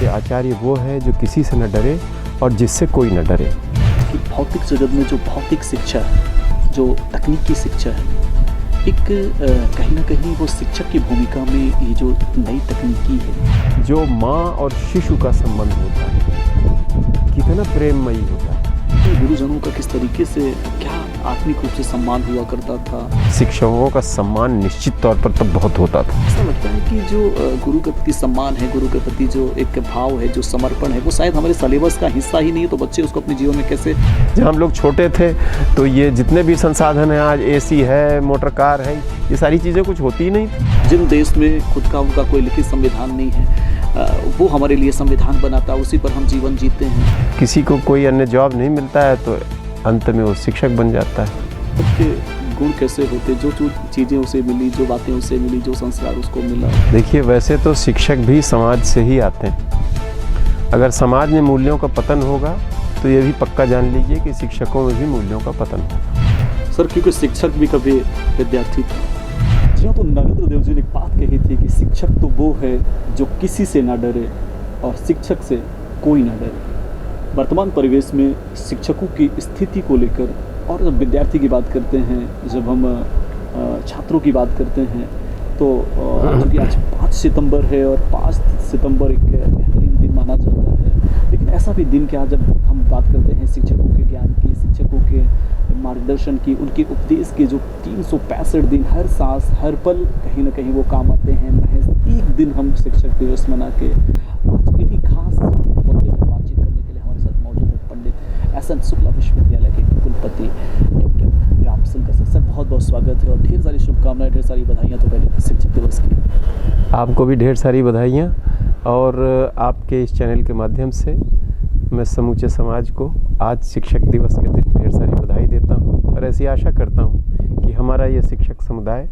कि आचार्य वो है जो किसी से न डरे और जिससे कोई न डरे। कि भौतिक जगत में जो भौतिक शिक्षा है, जो तकनीकी शिक्षा है, एक कहीं ना कहीं वो शिक्षक की भूमिका में ये जो नई तकनीकी है, जो माँ और शिशु का संबंध होता है कितना प्रेममयी होता है। गुरुजनों का किस तरीके से क्या आत्मिक रूप से सम्मान हुआ करता था। शिक्षकों का सम्मान निश्चित तौर पर तब बहुत होता था। ऐसा लगता है कि जो गुरु के प्रति सम्मान है, गुरु के प्रति जो एक भाव है, जो समर्पण है, वो शायद हमारे सिलेबस का हिस्सा ही नहीं है। तो बच्चे उसको अपने जीवन में कैसे। जब हम लोग छोटे थे तो ये जितने भी संसाधन हैं, आज AC है, मोटर कार है, ये सारी चीज़ें कुछ होती ही नहीं। जिन देश में खुद का उनका कोई लिखित संविधान नहीं है, वो हमारे लिए संविधान बनाता है, उसी पर हम जीवन जीते हैं। किसी को कोई अन्य जॉब नहीं मिलता है तो अंत में वो शिक्षक बन जाता है। उसके गुण कैसे होते, जो चीज़ें उसे मिली, जो बातें उसे मिली, जो संस्कार उसको मिला। देखिए, वैसे तो शिक्षक भी समाज से ही आते हैं। अगर समाज में मूल्यों का पतन होगा तो ये भी पक्का जान लीजिए कि शिक्षकों में भी मूल्यों का पतन होगा। सर, क्योंकि शिक्षक भी कभी विद्यार्थी था। जी हाँ, तो नरेंद्र देव जी ने एक बात कही थी कि शिक्षक तो वो है जो किसी से ना डरे और शिक्षक से कोई ना डरे। वर्तमान परिवेश में शिक्षकों की स्थिति को लेकर, और जब विद्यार्थी की बात करते हैं, जब हम छात्रों की बात करते हैं, तो क्योंकि आज 5 सितंबर है और 5 सितंबर एक बेहतरीन दिन माना जाता है, लेकिन ऐसा भी दिन क्या जब हम बात करते हैं शिक्षकों के ज्ञान की, शिक्षकों के मार्गदर्शन की, उनके उपदेश के, जो 365 दिन हर सांस हर पल कहीं ना कहीं वो काम आते हैं। महज एक दिन हम शिक्षक दिवस मना के आज इन्हीं खास मुद्दे पर बातचीत करने के लिए हमारे साथ मौजूद है पंडित एस एन शुक्ला विश्वविद्यालय के कुलपति डॉक्टर राम शंकर सर। बहुत बहुत स्वागत है और ढेर सारी शुभकामनाएं, ढेर सारी बधाइयाँ तो पहले शिक्षक दिवस की। आपको भी ढेर सारी बधाइयाँ, और आपके इस चैनल के माध्यम से मैं समूचे समाज को आज शिक्षक दिवस के दिन ढेर सारी बधाई देता हूँ, और ऐसी आशा करता हूँ कि हमारा ये शिक्षक समुदाय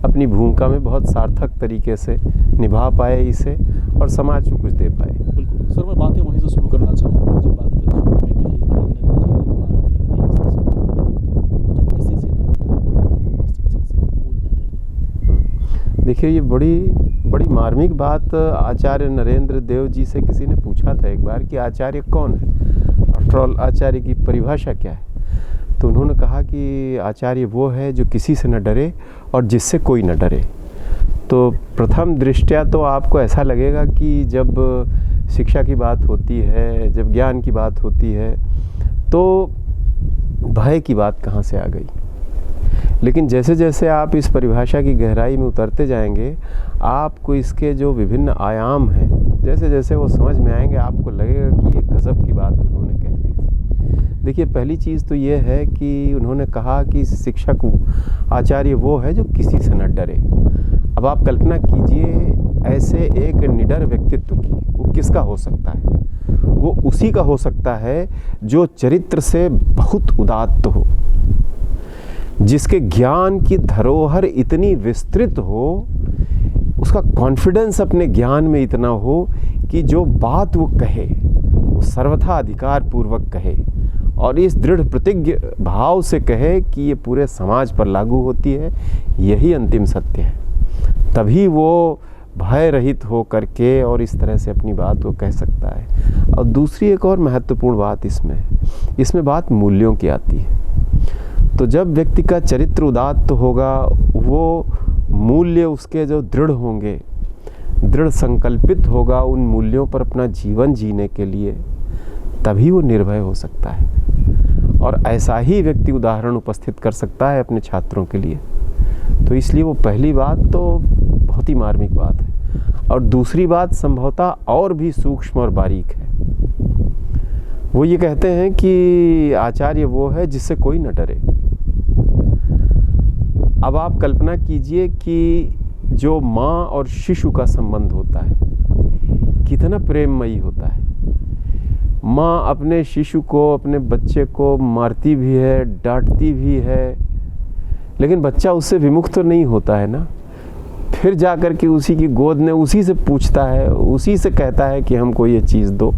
अपनी भूमिका में बहुत सार्थक तरीके से निभा पाए इसे, और समाज को कुछ दे पाए। बिल्कुल सर, मैं बातें वहीं से शुरू करना चाहूँगा। जो बात शुरू में कही कि नरेंद्र जी ने बात कही थी, शिक्षक जो किसी से ना डरे और शिक्षक से कोई ना डरे। देखिए, ये बड़ी मार्मिक बात आचार्य नरेंद्र देव जी से किसी ने पूछा था एक बार कि आचार्य कौन है, आफ्टर ऑल आचार्य की परिभाषा क्या है। तो उन्होंने कहा कि आचार्य वो है जो किसी से न डरे और जिससे कोई न डरे। तो प्रथम दृष्टया तो आपको ऐसा लगेगा कि जब शिक्षा की बात होती है, जब ज्ञान की बात होती है, तो भय की बात कहाँ से आ गई। लेकिन जैसे जैसे आप इस परिभाषा की गहराई में उतरते जाएंगे, आपको इसके जो विभिन्न आयाम हैं, जैसे जैसे वो समझ में आएंगे, आपको लगेगा कि ये गज़ब की बात उन्होंने कह दी थी। देखिए, पहली चीज़ तो ये है कि उन्होंने कहा कि शिक्षक आचार्य वो है जो किसी से न डरे। अब आप कल्पना कीजिए ऐसे एक निडर व्यक्तित्व की, वो किसका हो सकता है? वो उसी का हो सकता है जो चरित्र से बहुत उदात्त हो, जिसके ज्ञान की धरोहर इतनी विस्तृत हो, उसका कॉन्फिडेंस अपने ज्ञान में इतना हो कि जो बात वो कहे वो सर्वथा अधिकार पूर्वक कहे, और इस दृढ़ प्रतिज्ञ भाव से कहे कि ये पूरे समाज पर लागू होती है, यही अंतिम सत्य है। तभी वो भय रहित हो करके और इस तरह से अपनी बात को कह सकता है। और दूसरी एक और महत्वपूर्ण बात इसमें बात मूल्यों की आती है। तो जब व्यक्ति का चरित्र उदात्त होगा, वो मूल्य उसके जो दृढ़ होंगे, दृढ़ संकल्पित होगा उन मूल्यों पर अपना जीवन जीने के लिए, तभी वो निर्भय हो सकता है। और ऐसा ही व्यक्ति उदाहरण उपस्थित कर सकता है अपने छात्रों के लिए। तो इसलिए वो पहली बात तो बहुत ही मार्मिक बात है। और दूसरी बात संभवतः और भी सूक्ष्म और बारीक है। वो ये कहते हैं कि आचार्य वो है जिससे कोई न डरे। अब आप कल्पना कीजिए कि जो माँ और शिशु का संबंध होता है कितना प्रेममयी होता है। माँ अपने शिशु को, अपने बच्चे को मारती भी है, डांटती भी है, लेकिन बच्चा उससे विमुख तो नहीं होता है ना। फिर जाकर के उसी की गोद में उसी से पूछता है, उसी से कहता है कि हमको ये चीज़ दो।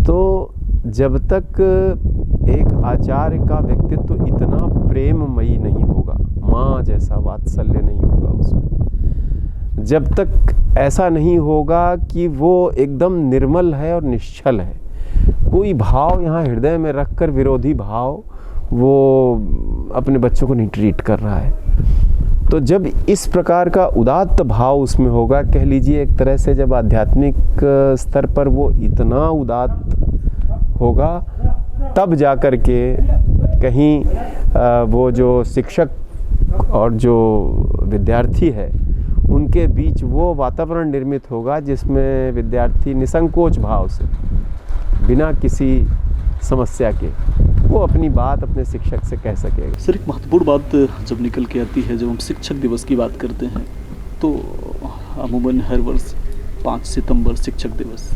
तो जब तक एक आचार्य का व्यक्तित्व इतना प्रेममयी नहीं होगा, माँ जैसा वात्सल्य नहीं होगा उसमें, जब तक ऐसा नहीं होगा कि वो एकदम निर्मल है और निश्चल है, कोई भाव यहाँ हृदय में रखकर विरोधी भाव वो अपने बच्चों को नहीं ट्रीट कर रहा है, तो जब इस प्रकार का उदात्त भाव उसमें होगा, कह लीजिए एक तरह से जब आध्यात्मिक स्तर पर वो इतना उदात्त होगा, तब जा कर के कहीं वो जो शिक्षक और जो विद्यार्थी है उनके बीच वो वातावरण निर्मित होगा जिसमें विद्यार्थी निसंकोच भाव से, बिना किसी समस्या के, वो अपनी बात अपने शिक्षक से कह सकेगा। सर, एक महत्वपूर्ण बात जब निकल के आती है, जब हम शिक्षक दिवस की बात करते हैं, तो अमूमन हर वर्ष 5 सितंबर शिक्षक दिवस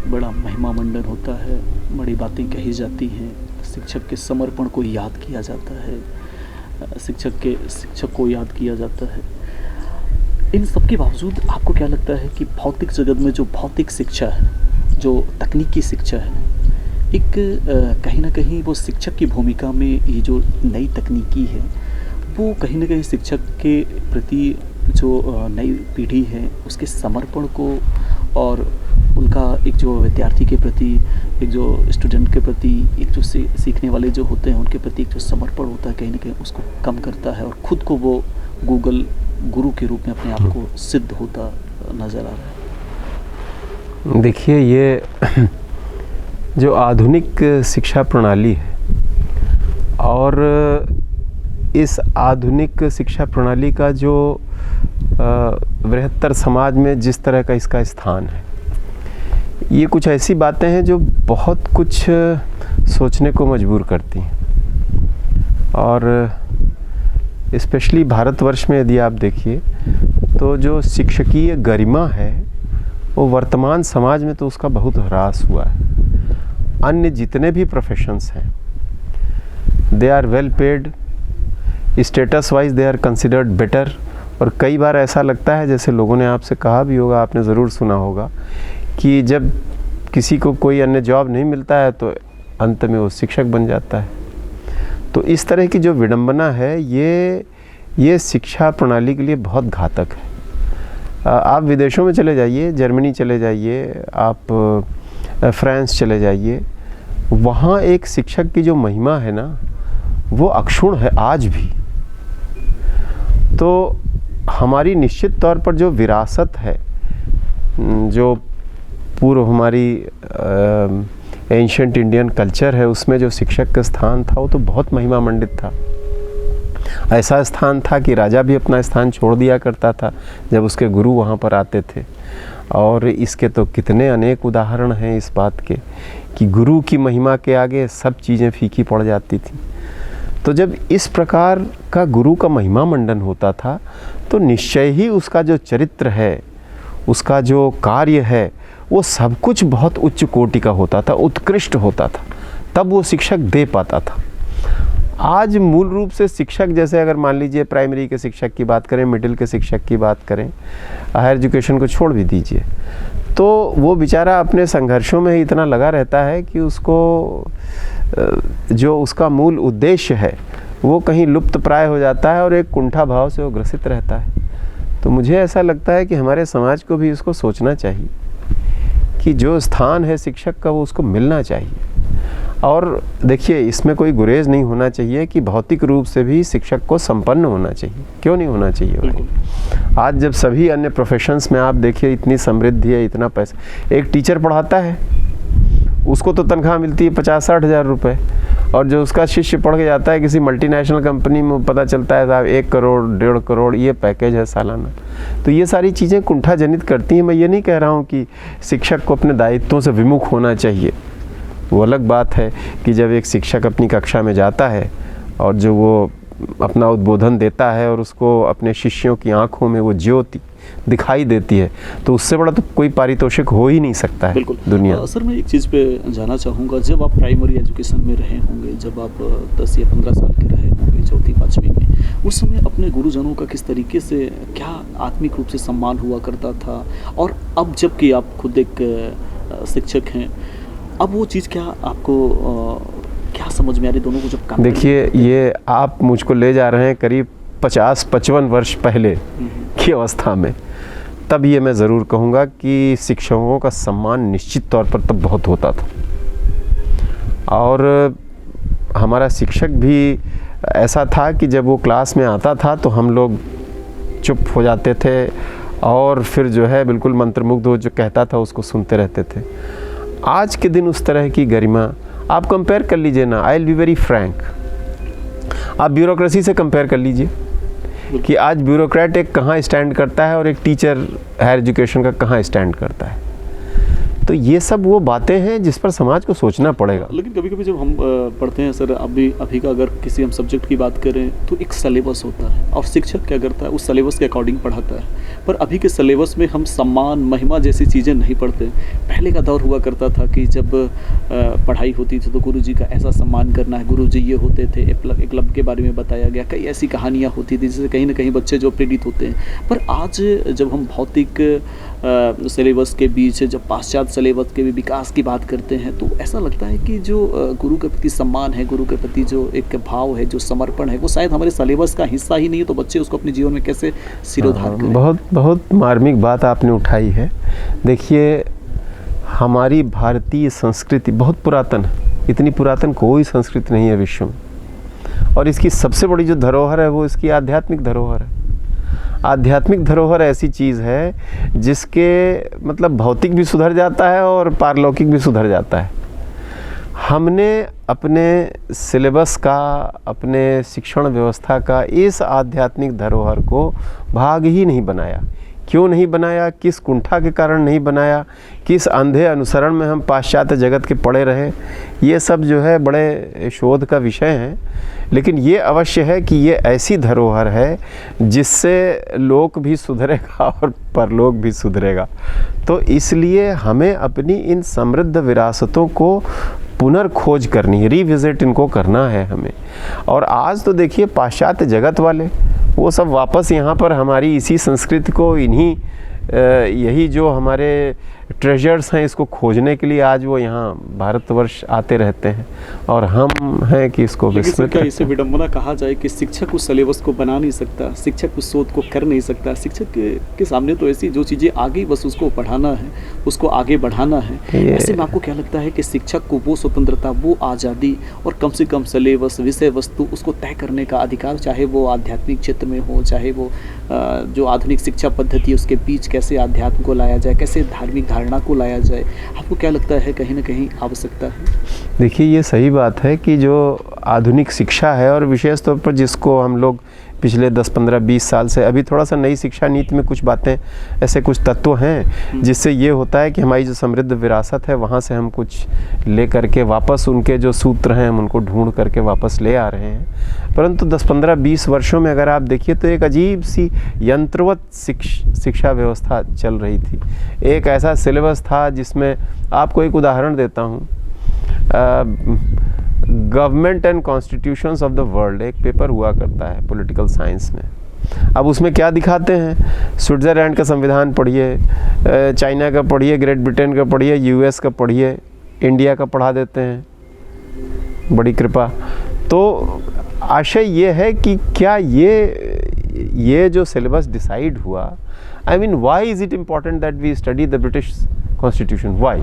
बड़ा महिमा मंडन होता है, बड़ी बातें कही जाती हैं, शिक्षक के समर्पण को याद किया जाता है, शिक्षक को याद किया जाता है। इन सब के बावजूद आपको क्या लगता है कि भौतिक जगत में जो भौतिक शिक्षा है, जो तकनीकी शिक्षा है, एक कहीं ना कहीं वो शिक्षक की भूमिका में ये जो नई तकनीकी है वो कहीं ना कहीं शिक्षक के प्रति जो नई पीढ़ी है उसके समर्पण को और उनका एक जो विद्यार्थी के प्रति, एक जो स्टूडेंट के प्रति, एक जो सीखने वाले जो होते हैं उनके प्रति एक जो समर्पण होता है, कहीं ना कहीं उसको कम करता है और ख़ुद को वो गूगल गुरु के रूप में अपने आप को सिद्ध होता नज़र आ रहा है। देखिए, ये जो आधुनिक शिक्षा प्रणाली है और इस आधुनिक शिक्षा प्रणाली का जो बृहत्तर समाज में जिस तरह का इसका स्थान है, ये कुछ ऐसी बातें हैं जो बहुत कुछ सोचने को मजबूर करती हैं। और स्पेशली भारतवर्ष में यदि आप देखिए तो जो शिक्षकीय गरिमा है वो वर्तमान समाज में तो उसका बहुत ह्रास हुआ है। अन्य जितने भी प्रोफेशंस हैं, they are well paid, status wise they are considered better, और कई बार ऐसा लगता है, जैसे लोगों ने आपसे कहा भी होगा, आपने ज़रूर सुना होगा, कि जब किसी को कोई अन्य जॉब नहीं मिलता है तो अंत में वो शिक्षक बन जाता है। तो इस तरह की जो विडंबना है ये शिक्षा प्रणाली के लिए बहुत घातक है। आप विदेशों में चले जाइए, जर्मनी चले जाइए, आप फ्रांस चले जाइए, वहाँ एक शिक्षक की जो महिमा है ना वो अक्षुण्ण है आज भी। तो हमारी निश्चित तौर पर जो विरासत है, जो पूर्व हमारी एंशिएंट इंडियन कल्चर है, उसमें जो शिक्षक का स्थान था वो तो बहुत महिमा मंडित था। ऐसा स्थान था कि राजा भी अपना स्थान छोड़ दिया करता था जब उसके गुरु वहाँ पर आते थे। और इसके तो कितने अनेक उदाहरण हैं इस बात के कि गुरु की महिमा के आगे सब चीज़ें फीकी पड़ जाती थी। तो जब इस प्रकार का गुरु का महिमा मंडन होता था तो निश्चय ही उसका जो चरित्र है, उसका जो कार्य है, वो सब कुछ बहुत उच्च कोटि का होता था, उत्कृष्ट होता था, तब वो शिक्षक दे पाता था। आज मूल रूप से शिक्षक, जैसे अगर मान लीजिए प्राइमरी के शिक्षक की बात करें, मिडिल के शिक्षक की बात करें, हायर एजुकेशन को छोड़ भी दीजिए, तो वो बेचारा अपने संघर्षों में ही इतना लगा रहता है कि उसको जो उसका मूल उद्देश्य है वो कहीं लुप्त प्राय हो जाता है और एक कुंठा भाव से वो ग्रसित रहता है। तो मुझे ऐसा लगता है कि हमारे समाज को भी इसको सोचना चाहिए कि जो स्थान है शिक्षक का वो उसको मिलना चाहिए। और देखिए, इसमें कोई गुरेज नहीं होना चाहिए कि भौतिक रूप से भी शिक्षक को संपन्न होना चाहिए। क्यों नहीं होना चाहिए भाई? आज जब सभी अन्य प्रोफेशंस में आप देखिए इतनी समृद्धि है, इतना पैसा, एक टीचर पढ़ाता है उसको तो तनख्वाह मिलती है 50-60 हज़ार रुपये, और जो उसका शिष्य पढ़ के जाता है किसी मल्टीनेशनल कंपनी में, पता चलता है साहब 1 करोड़ 1.5 करोड़ ये पैकेज है सालाना। तो ये सारी चीज़ें कुंठा जनित करती हैं। मैं ये नहीं कह रहा हूँ कि शिक्षक को अपने दायित्वों से विमुख होना चाहिए, वो अलग बात है कि जब एक शिक्षक अपनी कक्षा में जाता है और जो वो अपना उद्बोधन देता है और उसको अपने शिष्यों की आंखों में वो ज्योति दिखाई देती है, तो उससे बड़ा तो कोई पारितोषिक हो ही नहीं सकता है दुनिया। सर, मैं एक चीज़ पे जाना चाहूँगा, जब आप प्राइमरी एजुकेशन में रहे होंगे, जब आप 10 या 15 साल के रहे होंगे, 4वीं-5वीं में, उस समय अपने गुरुजनों का किस तरीके से, क्या आत्मिक रूप से सम्मान हुआ करता था? और अब जबकि आप खुद एक शिक्षक हैं, अब वो चीज़ क्या आपको क्या समझ में आ रही दोनों को जब काम? देखिए, ये आप मुझको ले जा रहे हैं करीब 50-55 वर्ष पहले की अवस्था में, तब ये मैं ज़रूर कहूँगा कि शिक्षकों का सम्मान निश्चित तौर पर तब बहुत होता था। और हमारा शिक्षक भी ऐसा था कि जब वो क्लास में आता था तो हम लोग चुप हो जाते थे और फिर जो है बिल्कुल मंत्रमुग्ध हो जो कहता था उसको सुनते रहते थे। आज के दिन उस तरह की गरिमा आप कंपेयर कर लीजिए ना, I will be very Frank, आप ब्यूरोक्रेसी से कंपेयर कर लीजिए कि आज ब्यूरोक्रेट एक कहाँ स्टैंड करता है और एक टीचर हायर एजुकेशन का कहाँ स्टैंड करता है। तो ये सब वो बातें हैं जिस पर समाज को सोचना पड़ेगा। लेकिन कभी कभी जब हम पढ़ते हैं सर, अभी का अगर किसी हम सब्जेक्ट की बात करें तो एक सिलेबस होता है और शिक्षक क्या करता है उस सिलेबस के अकॉर्डिंग पढ़ाता है। पर अभी के सिलेबस में हम सम्मान, महिमा जैसी चीज़ें नहीं पढ़ते। पहले का दौर हुआ करता था कि जब पढ़ाई होती थी तो गुरुजी का ऐसा सम्मान करना है, गुरुजी ये होते थे, एकलव्य के बारे में बताया गया, कई ऐसी कहानियाँ होती थी जिससे कहीं ना कहीं बच्चे जो प्रेरित होते हैं। पर आज जब हम भौतिक सिलेबस के बीच जब पाश्चात्य सिलेबस के भी विकास की बात करते हैं तो ऐसा लगता है कि जो गुरु के प्रति सम्मान है, गुरु के प्रति जो एक भाव है, जो समर्पण है, वो शायद हमारे सिलेबस का हिस्सा ही नहीं है। तो बच्चे उसको अपने जीवन में कैसे सिरोधार करें? बहुत मार्मिक बात आपने उठाई है। देखिए, हमारी भारतीय संस्कृति बहुत पुरातन है, इतनी पुरातन कोई संस्कृति नहीं है विश्व में। और इसकी सबसे बड़ी जो धरोहर है वो इसकी आध्यात्मिक धरोहर है। आध्यात्मिक धरोहर ऐसी चीज़ है जिसके मतलब भौतिक भी सुधर जाता है और पारलौकिक भी सुधर जाता है। हमने अपने सिलेबस का, अपने शिक्षण व्यवस्था का इस आध्यात्मिक धरोहर को भाग ही नहीं बनाया। क्यों नहीं बनाया, किस कुंठा के कारण नहीं बनाया, किस अंधे अनुसरण में हम पाश्चात्य जगत के पड़े रहे, ये सब जो है बड़े शोध का विषय है। लेकिन ये अवश्य है कि ये ऐसी धरोहर है जिससे लोक भी सुधरेगा और परलोक भी सुधरेगा। तो इसलिए हमें अपनी इन समृद्ध विरासतों को पुनर्खोज करनी है, रिविजिट इनको करना है हमें। और आज तो देखिए पाश्चात्य जगत वाले वो सब वापस यहाँ पर हमारी इसी संस्कृति को, इन्हीं यही जो हमारे ट्रेजर्स हैं इसको खोजने के लिए आज वो यहाँ भारतवर्ष आते रहते हैं और हम हैं कि इसको विस्मृत। क्या इसे विडंबना कहा जाए कि शिक्षक उस सिलेबस को बना नहीं सकता, शिक्षक उस शोध को कर नहीं सकता। शिक्षक के सामने तो ऐसी जो चीज़ें आ गई बस उसको पढ़ाना है, उसको आगे बढ़ाना है। ऐसे में आपको क्या लगता है कि शिक्षक को वो स्वतंत्रता, वो आज़ादी और कम से कम सिलेबस, विषय वस्तु उसको तय करने का अधिकार, चाहे वो आध्यात्मिक क्षेत्र में हो, चाहे वो जो आधुनिक शिक्षा पद्धति है उसके बीच कैसे आध्यात्म को लाया जाए, कैसे धार्मिक धारणा को लाया जाए, आपको क्या लगता है कहीं ना कहीं आवश्यकता है? देखिए, ये सही बात है कि जो आधुनिक शिक्षा है और विशेष तौर पर जिसको हम लोग पिछले 10, 15, 20 साल से, अभी थोड़ा सा नई शिक्षा नीति में कुछ बातें, ऐसे कुछ तत्व हैं जिससे ये होता है कि हमारी जो समृद्ध विरासत है वहाँ से हम कुछ ले करके वापस उनके जो सूत्र हैं हम उनको ढूंढ करके वापस ले आ रहे हैं। परंतु 10, 15, 20 वर्षों में अगर आप देखिए तो एक अजीब सी यंत्रवत शिक्षा व्यवस्था चल रही थी। एक ऐसा सिलेबस था जिसमें, आपको एक उदाहरण देता हूँ, government and constitutions of the world एक पेपर हुआ करता है पॉलिटिकल साइंस में। अब उसमें क्या दिखाते हैं, स्विट्ज़रलैंड का संविधान पढ़िए, चाइना का पढ़िए, ग्रेट ब्रिटेन का पढ़िए, यूएस का पढ़िए, इंडिया का पढ़ा देते हैं, बड़ी कृपा। तो आशय ये है कि क्या ये जो सिलेबस डिसाइड हुआ, I mean why is it important that we study the British constitution, why?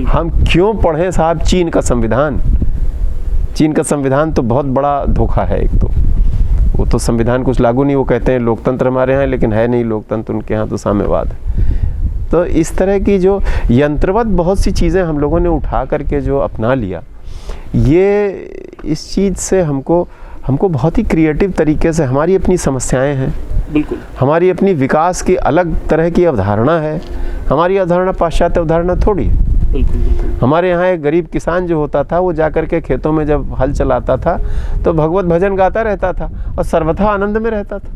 हम क्यों पढ़ें साहब चीन का संविधान? चीन का संविधान तो बहुत बड़ा धोखा है। एक तो वो तो संविधान कुछ लागू नहीं, वो कहते हैं लोकतंत्र हमारे यहाँ, लेकिन है नहीं लोकतंत्र, उनके यहाँ तो साम्यवाद है। तो इस तरह की जो यंत्रवत बहुत सी चीज़ें हम लोगों ने उठा करके जो अपना लिया, ये इस चीज़ से हमको बहुत ही क्रिएटिव तरीके से, हमारी अपनी समस्याएं हैं, बिल्कुल हमारी अपनी विकास की अलग तरह की अवधारणा है। हमारी अवधारणा पाश्चात्य अवधारणा थोड़ी है। बिल्कुल। हमारे यहाँ एक गरीब किसान जो होता था वो जाकर के खेतों में जब हल चलाता था तो भगवत भजन गाता रहता था और सर्वथा आनंद में रहता था,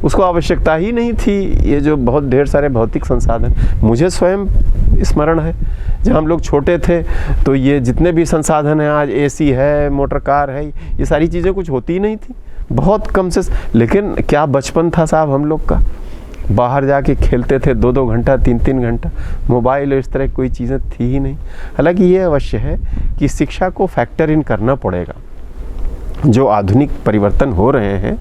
उसको आवश्यकता ही नहीं थी ये जो बहुत ढेर सारे भौतिक संसाधन। मुझे स्वयं स्मरण है जब हम लोग छोटे थे तो ये जितने भी संसाधन हैं, आज एसी है, मोटर कार है, ये सारी चीज़ें कुछ होती ही नहीं थी, बहुत कम से। लेकिन क्या बचपन था साहब हम लोग का, बाहर जाके खेलते थे 2-2 घंटा, 3-3 घंटा, मोबाइल और इस तरह की कोई चीज़ें थी ही नहीं। हालांकि ये अवश्य है कि शिक्षा को फैक्टर इन करना पड़ेगा। जो आधुनिक परिवर्तन हो रहे हैं,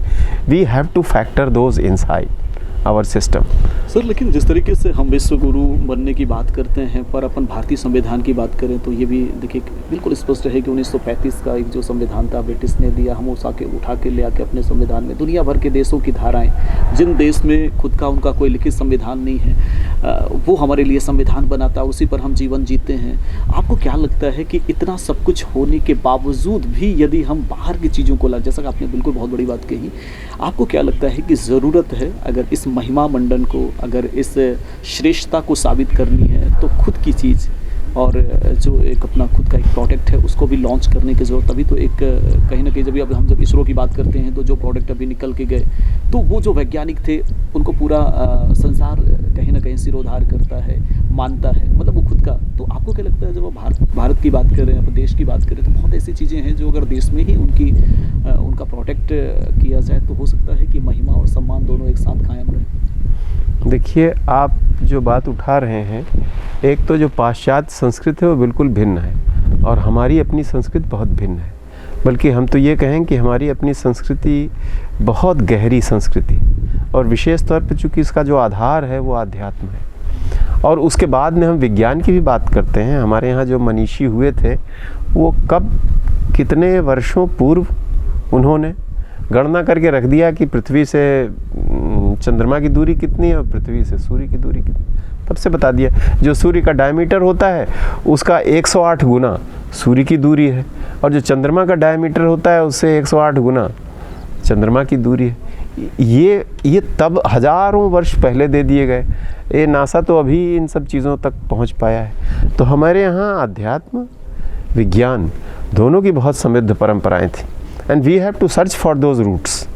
we have to factor those inside our system. Sir, लेकिन जिस तरीके से हम विश्व गुरु बनने की बात करते हैं, पर अपन भारतीय संविधान की बात करें तो ये भी देखिए बिल्कुल स्पष्ट है कि 1935 का एक जो संविधान था ब्रिटिश ने दिया, हम उठा के ले आके अपने संविधान में दुनिया भर के देशों की धाराएं, जिन देश में खुद का उनका कोई लिखित संविधान नहीं है, वो हमारे लिए संविधान बनाता है, उसी पर हम जीवन जीते हैं। आपको क्या लगता है कि इतना सब कुछ होने के बावजूद भी यदि हम बाहर की चीज़ों को जैसा कि आपने बिल्कुल बहुत बड़ी बात कही, आपको क्या लगता है कि ज़रूरत है अगर इस महिमा मंडन को, अगर इस श्रेष्ठता को साबित करनी है तो खुद की चीज़ और जो एक अपना खुद का एक प्रोडक्ट है उसको भी लॉन्च करने की ज़रूरत। तभी तो एक कहीं ना कहीं जब इसरो की बात करते हैं तो जो प्रोडक्ट अभी निकल के गए, तो वो जो वैज्ञानिक थे उनको पूरा संसार कहीं ना कहीं सिरोधार करता है, मानता है, मतलब वो खुद का। तो आपको क्या लगता है जब भारत की बात करें, अपने देश की बात करें, तो बहुत ऐसी चीज़ें हैं जो अगर देश में ही उनका प्रोटेक्ट किया जाए तो हो सकता है कि महिमा और सम्मान दोनों एक साथ कायम रहे। देखिए, आप जो बात उठा रहे हैं, एक तो जो पाश्चात्य संस्कृति है वो बिल्कुल भिन्न है और हमारी अपनी संस्कृति बहुत भिन्न है। बल्कि हम तो ये कहें कि हमारी अपनी संस्कृति बहुत गहरी संस्कृति, और विशेष तौर पर चूँकि इसका जो आधार है वो आध्यात्म है। और उसके बाद में हम विज्ञान की भी बात करते हैं। हमारे यहाँ जो मनीषी हुए थे वो कब, कितने वर्षों पूर्व उन्होंने गणना करके रख दिया कि पृथ्वी से चंद्रमा की दूरी कितनी है और पृथ्वी से सूर्य की दूरी कितनी, तब से बता दिया। जो सूर्य का डायमीटर होता है उसका 108 गुना सूर्य की दूरी है, और जो चंद्रमा का डायमीटर होता है उससे 108 गुना चंद्रमा की दूरी है। ये तब हजारों वर्ष पहले दे दिए गए। ये नासा तो अभी इन सब चीज़ों तक पहुंच पाया है। तो हमारे यहाँ अध्यात्म, विज्ञान दोनों की बहुत समृद्ध परंपराएं थी, and we have to search for those roots.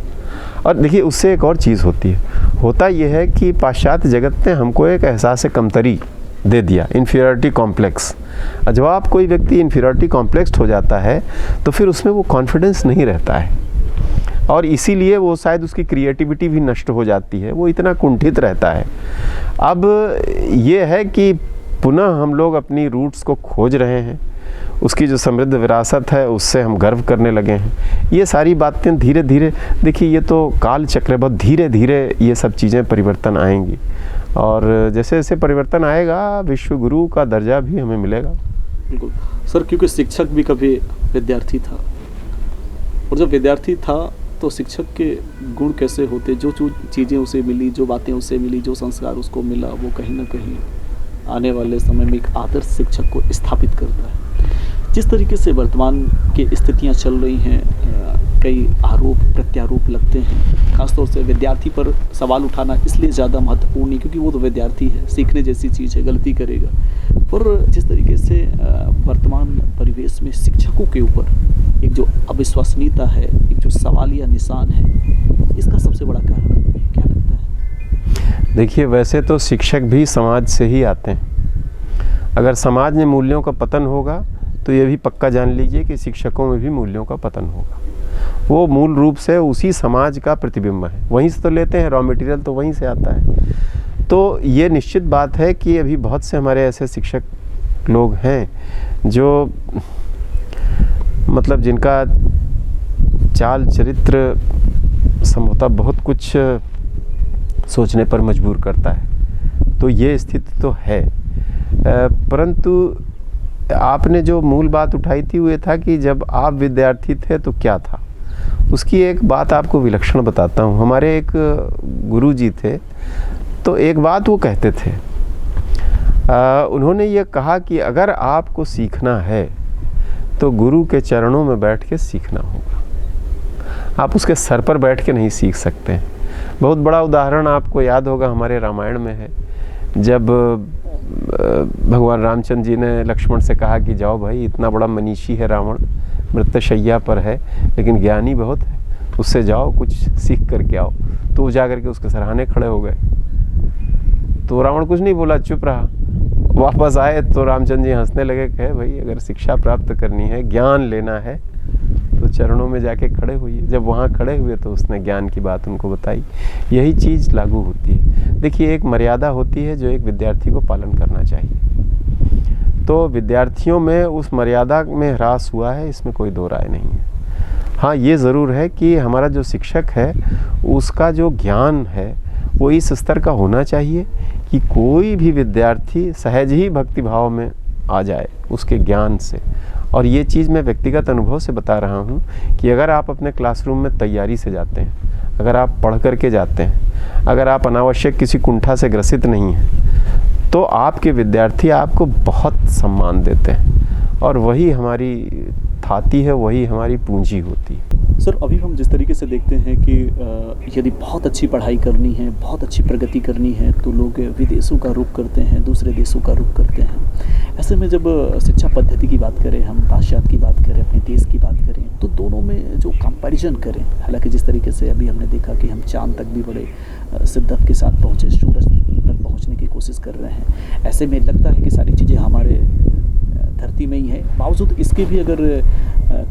और देखिए, उससे एक और चीज़ होती है, होता यह है कि पाश्चात्य जगत ने हमको एक एहसास कमतरी दे दिया, इन्फीरियरिटी कॉम्प्लेक्स। जब आप कोई व्यक्ति इन्फीरियरिटी कॉम्प्लेक्स हो जाता है तो फिर उसमें वो कॉन्फिडेंस नहीं रहता है, और इसीलिए वो शायद उसकी क्रिएटिविटी भी नष्ट हो जाती है, वो इतना कुंठित रहता है। अब ये है कि पुनः हम लोग अपनी रूट्स को खोज रहे हैं, उसकी जो समृद्ध विरासत है उससे हम गर्व करने लगे हैं। ये सारी बातें धीरे धीरे, देखिए ये तो काल चक्र है, बहुत धीरे धीरे ये सब चीज़ें परिवर्तन आएंगी, और जैसे जैसे परिवर्तन आएगा विश्व गुरु का दर्जा भी हमें मिलेगा। बिल्कुल सर, क्योंकि शिक्षक भी कभी विद्यार्थी था, और जब विद्यार्थी था तो शिक्षक के गुण कैसे होते, जो चीज़ें उसे मिली, जो बातें उसे मिली, जो संस्कार उसको मिला, वो कहीं ना कहीं आने वाले समय में एक आदर्श शिक्षक को स्थापित करता है। जिस तरीके से वर्तमान की स्थितियां चल रही हैं, कई आरोप प्रत्यारोप लगते हैं, खासतौर से विद्यार्थी पर सवाल उठाना इसलिए ज़्यादा महत्वपूर्ण है क्योंकि वो तो विद्यार्थी है, सीखने जैसी चीज़ है, गलती करेगा। और जिस तरीके से वर्तमान परिवेश में शिक्षकों के ऊपर एक जो अविश्वसनीयता है, एक जो सवालिया निशान है, इसका सबसे बड़ा कारण क्या लगता है? देखिए, वैसे तो शिक्षक भी समाज से ही आते हैं। अगर समाज में मूल्यों का पतन होगा तो ये भी पक्का जान लीजिए कि शिक्षकों में भी मूल्यों का पतन होगा। वो मूल रूप से उसी समाज का प्रतिबिंब है, वहीं से तो लेते हैं, रॉ मटेरियल तो वहीं से आता है। तो ये निश्चित बात है कि अभी बहुत से हमारे ऐसे शिक्षक लोग हैं जो मतलब जिनका चाल चरित्र संभवतः बहुत कुछ सोचने पर मजबूर करता है। तो ये स्थिति तो है, परंतु आपने जो मूल बात उठाई थी वो ये था कि जब आप विद्यार्थी थे तो क्या था। उसकी एक बात आपको विलक्षण बताता हूँ। हमारे एक गुरुजी थे, तो एक बात वो कहते थे, उन्होंने ये कहा कि अगर आपको सीखना है तो गुरु के चरणों में बैठ के सीखना होगा, आप उसके सर पर बैठ के नहीं सीख सकते हैं। बहुत बड़ा उदाहरण आपको याद होगा, हमारे रामायण में है, जब भगवान रामचंद्र जी ने लक्ष्मण से कहा कि जाओ भाई, इतना बड़ा मनीषी है रावण, मृतशैया पर है लेकिन ज्ञानी बहुत है, उससे जाओ कुछ सीख करके आओ। तो वो जा करके उसके सराहने खड़े हो गए। तो रावण कुछ नहीं बोला, चुप रहा। वापस आए तो रामचंद्र जी हंसने लगे, कहे भाई अगर शिक्षा प्राप्त करनी है, ज्ञान लेना है तो चरणों में जाके खड़े हुए। जब वहाँ खड़े हुए तो उसने ज्ञान की बात उनको बताई। यही चीज़ लागू होती है। देखिए, एक मर्यादा होती है जो एक विद्यार्थी को पालन करना चाहिए। तो विद्यार्थियों में उस मर्यादा में ह्रास हुआ है, इसमें कोई दो राय नहीं है। हाँ, ये ज़रूर है कि हमारा जो शिक्षक है उसका जो ज्ञान है वो इस स्तर का होना चाहिए कि कोई भी विद्यार्थी सहज ही भक्ति भाव में आ जाए उसके ज्ञान से। और ये चीज़ मैं व्यक्तिगत अनुभव से बता रहा हूँ कि अगर आप अपने क्लासरूम में तैयारी से जाते हैं, अगर आप पढ़ करके जाते हैं, अगर आप अनावश्यक किसी कुंठा से ग्रसित नहीं हैं, तो आपके विद्यार्थी आपको बहुत सम्मान देते हैं और वही हमारी थाती है, वही हमारी पूंजी होती है। सर, अभी हम जिस तरीके से देखते हैं कि यदि बहुत अच्छी पढ़ाई करनी है, बहुत अच्छी प्रगति करनी है, तो लोग विदेशों का रुख करते हैं, दूसरे देशों का रुख करते हैं। ऐसे में जब शिक्षा पद्धति की बात करें, हम पाश्चात्य की बात करें, अपने देश की बात करें, तो दोनों में जो कंपैरिजन करें, हालांकि जिस तरीके से अभी हमने देखा कि हम चांद तक भी बड़े शिद्दत के साथ पहुँचे, सूरज तक पहुँचने की कोशिश कर रहे हैं, ऐसे में लगता है कि सारी चीज़ें हमारे धरती में ही है। बावजूद इसके भी अगर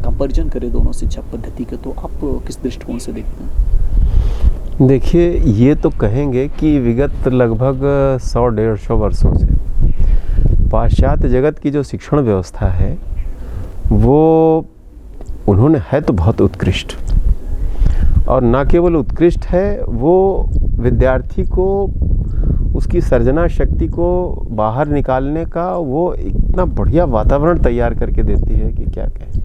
कंपैरिजन करें दोनों शिक्षा पद्धति के, तो आप किस दृष्टिकोण से देखते हैं? देखिए, ये तो कहेंगे कि विगत लगभग 100-150 वर्षों से पाश्चात्य जगत की जो शिक्षण व्यवस्था है वो उन्होंने है तो बहुत उत्कृष्ट, और ना केवल उत्कृष्ट है, वो विद्यार्थी को उसकी सर्जना शक्ति को बाहर निकालने का वो इतना बढ़िया वातावरण तैयार करके देती है कि क्या कहें।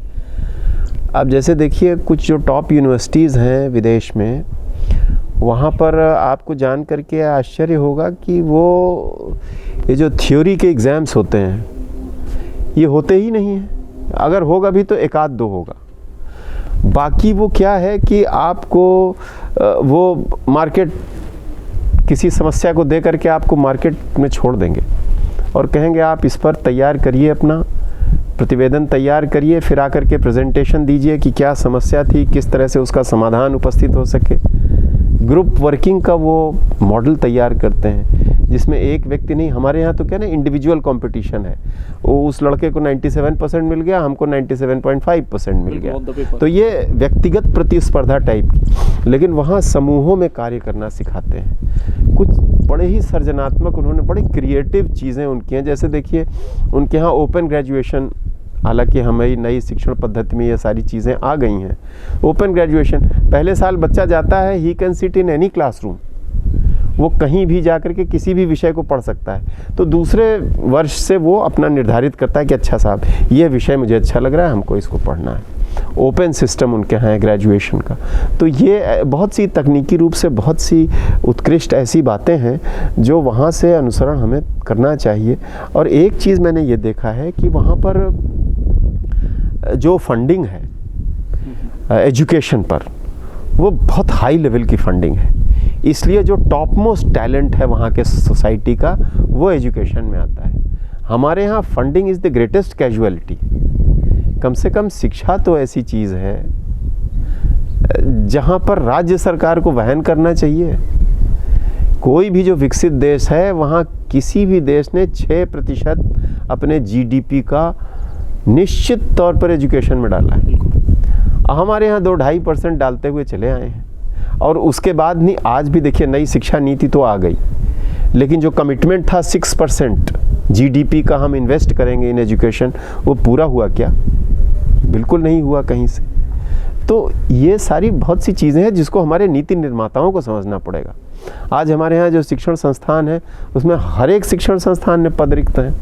अब जैसे देखिए, कुछ जो टॉप यूनिवर्सिटीज़ हैं विदेश में, वहाँ पर आपको जान करके आश्चर्य होगा कि वो ये जो थ्योरी के एग्ज़ाम्स होते हैं ये होते ही नहीं हैं। अगर होगा भी तो एक आध दो होगा, बाकी वो क्या है कि आपको वो मार्केट किसी समस्या को दे करके आपको मार्केट में छोड़ देंगे और कहेंगे आप इस पर तैयार करिए, अपना प्रतिवेदन तैयार करिए, फिर आकर के प्रेजेंटेशन दीजिए कि क्या समस्या थी, किस तरह से उसका समाधान उपस्थित हो सके। ग्रुप वर्किंग का वो मॉडल तैयार करते हैं जिसमें एक व्यक्ति नहीं, हमारे यहाँ तो क्या ना इंडिविजुअल कंपटीशन है, वो उस लड़के को 97% मिल गया, हमको 97.5% मिल गया, तो ये व्यक्तिगत प्रतिस्पर्धा टाइप की। लेकिन वहाँ समूहों में कार्य करना सिखाते हैं, कुछ बड़े ही सृजनात्मक, उन्होंने बड़ी क्रिएटिव चीज़ें उनकी हैं। जैसे देखिए, उनके यहाँ ओपन ग्रेजुएशन, हालांकि हमारी नई शिक्षण पद्धति में ये सारी चीज़ें आ गई हैं। ओपन ग्रेजुएशन, पहले साल बच्चा जाता है, he can sit in any classroom, वो कहीं भी जाकर के किसी भी विषय को पढ़ सकता है। तो दूसरे वर्ष से वो अपना निर्धारित करता है कि अच्छा साहब, ये विषय मुझे अच्छा लग रहा है, हमको इसको पढ़ना है। ओपन सिस्टम उनके यहाँ है ग्रेजुएशन का। तो ये बहुत सी तकनीकी रूप से बहुत सी उत्कृष्ट ऐसी बातें हैं जो वहाँ से अनुसरण हमें करना चाहिए। और एक चीज़ मैंने ये देखा है कि वहाँ पर जो फंडिंग है एजुकेशन पर, वो बहुत हाई लेवल की फंडिंग है, इसलिए जो टॉप मोस्ट टैलेंट है वहाँ के सोसाइटी का वो एजुकेशन में आता है। हमारे यहाँ funding is the greatest casualty. कम से कम शिक्षा तो ऐसी चीज़ है जहाँ पर राज्य सरकार को वहन करना चाहिए। कोई भी जो विकसित देश है, वहाँ किसी भी देश ने 6% अपने जीडीपी का निश्चित तौर पर एजुकेशन में डाला है। हमारे यहाँ 2-2.5% डालते हुए चले आए हैं, और उसके बाद नहीं, आज भी देखिए नई शिक्षा नीति तो आ गई, लेकिन जो कमिटमेंट था 6% जीडीपी का हम इन्वेस्ट करेंगे इन एजुकेशन, वो पूरा हुआ क्या? बिल्कुल नहीं हुआ कहीं से। तो ये सारी बहुत सी चीज़ें हैं जिसको हमारे नीति निर्माताओं को समझना पड़ेगा। आज हमारे यहाँ जो शिक्षण संस्थान है उसमें हर एक शिक्षण संस्थान में पद रिक्त हैं।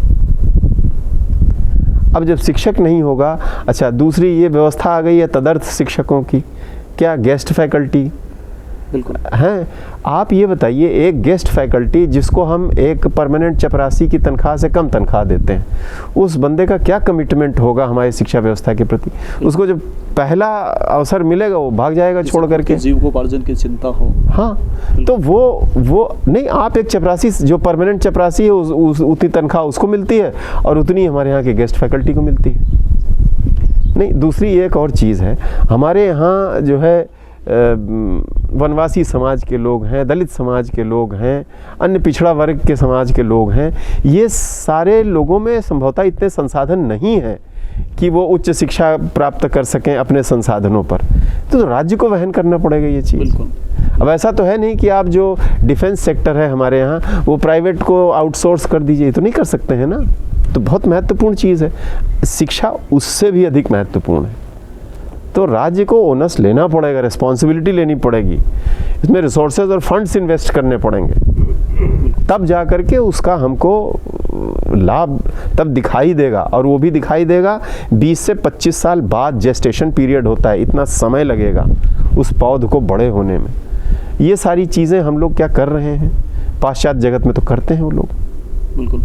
अब जब शिक्षक नहीं होगा, अच्छा दूसरी ये व्यवस्था आ गई है तदर्थ शिक्षकों की, क्या गेस्ट फैकल्टी बिल्कुल हैं। आप ये बताइए, एक गेस्ट फैकल्टी जिसको हम एक परमानेंट चपरासी की तनख्वाह से कम तनख्वाह देते हैं, उस बंदे का क्या कमिटमेंट होगा हमारी शिक्षा व्यवस्था के प्रति? उसको जब पहला अवसर मिलेगा वो भाग जाएगा छोड़ करके, जीविकोपार्जन की चिंता हो। हाँ, तो वो नहीं, आप एक चपरासी जो परमानेंट चपरासी है उतनी तनख्वाह उसको मिलती है और उतनी हमारे यहाँ के गेस्ट फैकल्टी को मिलती है। नहीं, दूसरी एक और चीज़ है, हमारे यहाँ जो है वनवासी समाज के लोग हैं, दलित समाज के लोग हैं, अन्य पिछड़ा वर्ग के समाज के लोग हैं, ये सारे लोगों में संभवतः इतने संसाधन नहीं हैं कि वो उच्च शिक्षा प्राप्त कर सकें अपने संसाधनों पर। तो राज्य को वहन करना पड़ेगा ये चीज़। बिल्कुल। अब ऐसा तो है नहीं कि आप जो डिफेंस सेक्टर है हमारे यहाँ वो प्राइवेट को आउटसोर्स कर दीजिए, तो नहीं कर सकते हैं ना। तो बहुत महत्वपूर्ण चीज़ है, शिक्षा उससे भी अधिक महत्वपूर्ण है। तो राज्य को ओनस लेना पड़ेगा, रिस्पॉन्सिबिलिटी लेनी पड़ेगी, इसमें रिसोर्सेज और फंड्स इन्वेस्ट करने पड़ेंगे, तब जा कर के उसका हमको लाभ तब दिखाई देगा। और वो भी दिखाई देगा 20 से 25 साल बाद, जेस्टेशन पीरियड होता है, इतना समय लगेगा उस पौध को बड़े होने में। ये सारी चीज़ें हम लोग क्या कर रहे हैं, पाश्चात्य जगत में तो करते हैं वो लोग। बिल्कुल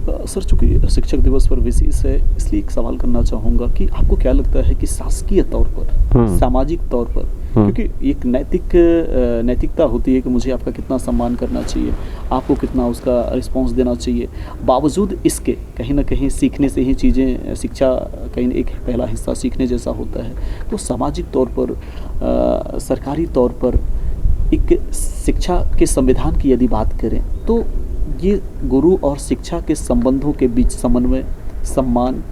सर, चूँकि शिक्षक दिवस पर विशेष है, इसलिए एक सवाल करना चाहूँगा कि आपको क्या लगता है कि शासकीय तौर पर, सामाजिक तौर पर, क्योंकि एक नैतिकता होती है कि मुझे आपका कितना सम्मान करना चाहिए, आपको कितना उसका रिस्पांस देना चाहिए, बावजूद इसके कहीं ना कहीं सीखने से ही चीज़ें, शिक्षा कहीं एक पहला हिस्सा सीखने जैसा होता है। तो सामाजिक तौर पर, सरकारी तौर पर एक शिक्षा के संविधान की यदि बात करें तो ये गुरु और शिक्षा के संबंधों के बीच समन्वय, सम्मान,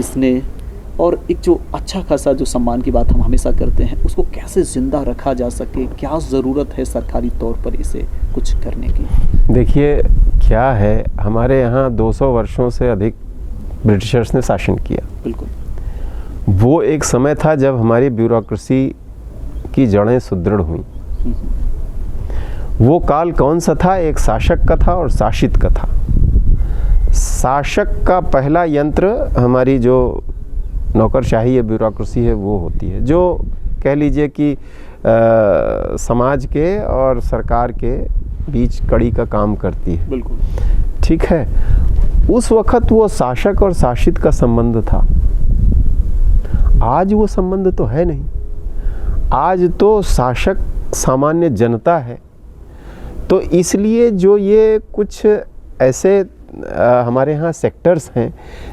स्नेह और एक जो अच्छा खासा जो सम्मान की बात हम हमेशा करते हैं, उसको कैसे जिंदा रखा जा सके, क्या ज़रूरत है सरकारी तौर पर इसे कुछ करने की? देखिए क्या है, हमारे यहाँ 200 वर्षों से अधिक ब्रिटिशर्स ने शासन किया। बिल्कुल। वो एक समय था जब हमारी ब्यूरोक्रेसी की जड़ें सुदृढ़ हुई। वो काल कौन सा था? एक शासक का था और शासित का था। शासक का पहला यंत्र हमारी जो नौकरशाही या ब्यूरोक्रेसी है वो होती है, जो कह लीजिए कि समाज के और सरकार के बीच कड़ी का काम करती है। बिल्कुल ठीक है। उस वक्त वो शासक और शासित का संबंध था। आज वो संबंध तो है नहीं। आज तो शासक सामान्य जनता है। तो इसलिए जो ये कुछ ऐसे हमारे यहाँ सेक्टर्स हैं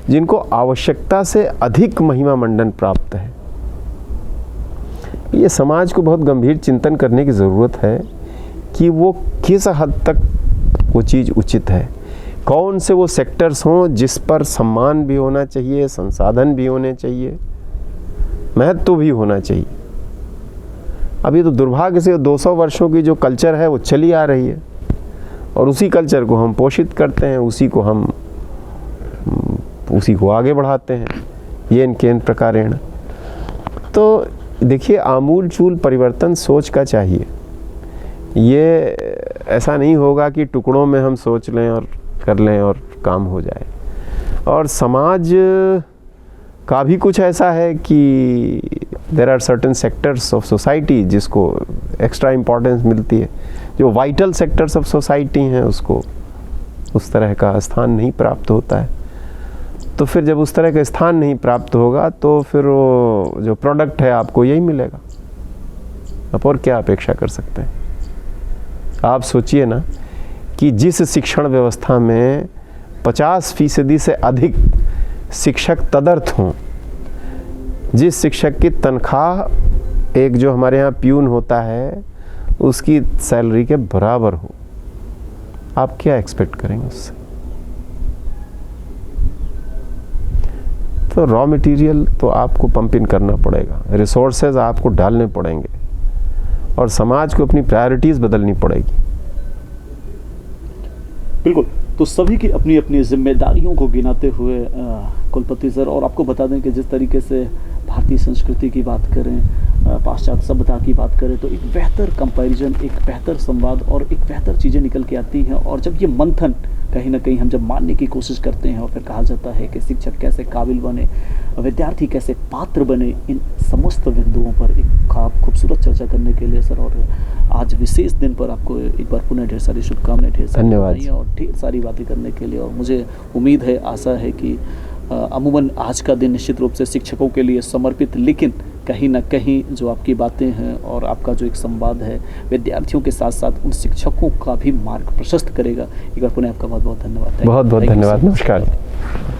जिनको आवश्यकता से अधिक महिमा मंडन प्राप्त है, ये समाज को बहुत गंभीर चिंतन करने की ज़रूरत है कि वो किस हद तक वो चीज़ उचित है। कौन से वो सेक्टर्स हों जिस पर सम्मान भी होना चाहिए, संसाधन भी होने चाहिए, महत्व भी होना चाहिए। अभी तो दुर्भाग्य से 200 वर्षों की जो कल्चर है वो चली आ रही है और उसी कल्चर को हम पोषित करते हैं, उसी को आगे बढ़ाते हैं येन केन प्रकारेण। तो देखिए, आमूल चूल परिवर्तन सोच का चाहिए। ये ऐसा नहीं होगा कि टुकड़ों में हम सोच लें और कर लें और काम हो जाए। और समाज का भी कुछ ऐसा है कि there are certain sectors of society जिसको एक्स्ट्रा इम्पोर्टेंस मिलती है। जो वाइटल सेक्टर्स ऑफ सोसाइटी हैं उसको उस तरह का स्थान नहीं प्राप्त होता है। तो फिर जब उस तरह का स्थान नहीं प्राप्त होगा तो फिर वो जो प्रोडक्ट है आपको यही मिलेगा। आप और क्या अपेक्षा कर सकते हैं? आप सोचिए ना कि जिस शिक्षण व्यवस्था में 50% से अधिक शिक्षक तदर्थ हों, जिस शिक्षक की तनख्वाह एक जो हमारे यहाँ प्यून होता है उसकी सैलरी के बराबर हो, आप क्या एक्सपेक्ट करेंगे उससे? तो रॉ मटेरियल तो आपको पंप इन करना पड़ेगा, रिसोर्सेज आपको डालने पड़ेंगे और समाज को अपनी प्रायोरिटीज़ बदलनी पड़ेगी। बिल्कुल। तो सभी की अपनी अपनी जिम्मेदारियों को गिनाते हुए कुलपति सर, और आपको बता दें कि जिस तरीके से भारतीय संस्कृति की बात करें, पाश्चात्य सभ्यता की बात करें, तो एक बेहतर कंपैरिजन, एक बेहतर संवाद और एक बेहतर चीज़ें निकल के आती हैं। और जब ये मंथन कहीं ना कहीं हम जब मानने की कोशिश करते हैं और फिर कहा जाता है कि शिक्षक कैसे काबिल बने, विद्यार्थी कैसे पात्र बने, इन समस्त बिंदुओं पर एक खूबसूरत चर्चा करने के लिए सर, और आज विशेष दिन पर आपको एक बार पुनः ढेर सारी शुभकामनाएं, ढेर सारी धन्यवाद और ढेर सारी बातें करने के लिए। और मुझे उम्मीद है, आशा है कि अमूमन आज का दिन निश्चित रूप से शिक्षकों के लिए समर्पित, लेकिन कहीं ना कहीं जो आपकी बातें हैं और आपका जो एक संवाद है विद्यार्थियों के साथ साथ उन शिक्षकों का भी मार्ग प्रशस्त करेगा। एक बार पुनः आपका बहुत बहुत धन्यवाद। बहुत बहुत धन्यवाद। नमस्कार।